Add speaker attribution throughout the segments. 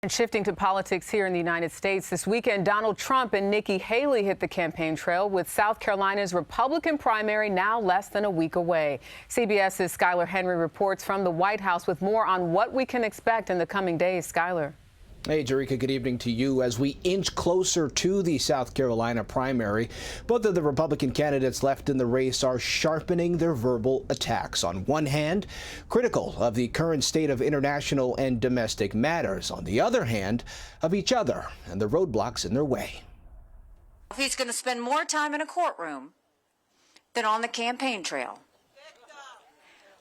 Speaker 1: And shifting to politics here in the United States, this weekend, Donald Trump and Nikki Haley hit the campaign trail with South Carolina's Republican primary now less than a week away. CBS's Skyler Henry reports from the White House with more on what we can expect in the coming days. Skyler.
Speaker 2: Hey, Jerika, good evening to you. As we inch closer to the South Carolina primary, both of the Republican candidates left in the race are sharpening their verbal attacks. On one hand, critical of the current state of international and domestic matters. On the other hand, of each other and the roadblocks in their way.
Speaker 3: He's going to spend more time in a courtroom than on the campaign trail.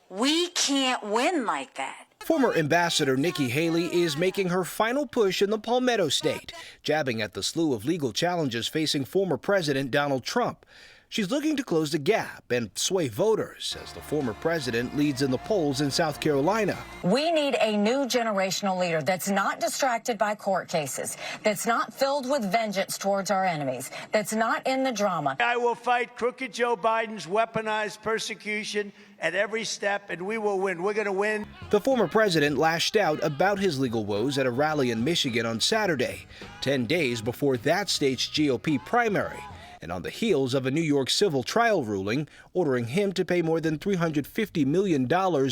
Speaker 3: We can't win like that.
Speaker 2: Former Ambassador Nikki Haley is making her final push in the Palmetto State, jabbing at the slew of legal challenges facing former President Donald Trump. She's looking to close the gap and sway voters as the former president leads in the polls in South Carolina.
Speaker 3: We need a new generational leader that's not distracted by court cases, that's not filled with vengeance towards our enemies, that's not in the drama.
Speaker 4: I will fight crooked Joe Biden's weaponized persecution at every step, and we will win. We're going to win.
Speaker 2: The former president lashed out about his legal woes at a rally in Michigan on Saturday, 10 days before that state's GOP primary, and on the heels of a New York civil trial ruling ordering him to pay more than $350 million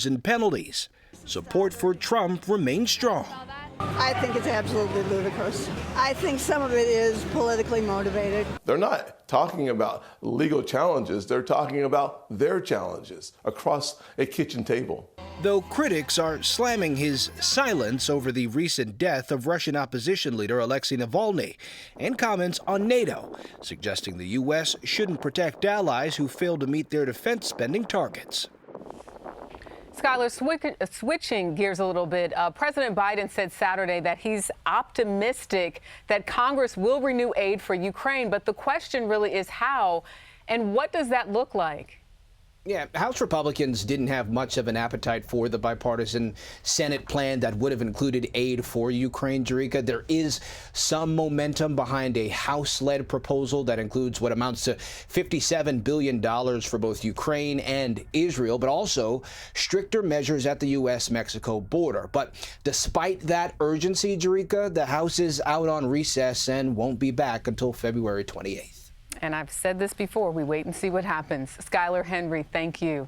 Speaker 2: in penalties. Support for Trump remains strong.
Speaker 5: I think it's absolutely ludicrous. I think some of it is politically motivated.
Speaker 6: They're not talking about legal challenges. They're talking about their challenges across a kitchen table.
Speaker 2: Though critics are slamming his silence over the recent death of Russian opposition leader Alexei Navalny and comments on NATO, suggesting the U.S. shouldn't protect allies who fail to meet their defense spending targets.
Speaker 1: Skyler, switching gears a little bit, President Biden said Saturday that he's optimistic that Congress will renew aid for Ukraine. But the question really is how, and what does that look like?
Speaker 2: Yeah, House Republicans didn't have much of an appetite for the bipartisan Senate plan that would have included aid for Ukraine, Jerika. There is some momentum behind a House-led proposal that includes what amounts to $57 billion for both Ukraine and Israel, but also stricter measures at the U.S.-Mexico border. But despite that urgency, Jerika, the House is out on recess and won't be back until February 28th.
Speaker 1: And I've said this before, we wait and see what happens. Skyler Henry, thank you.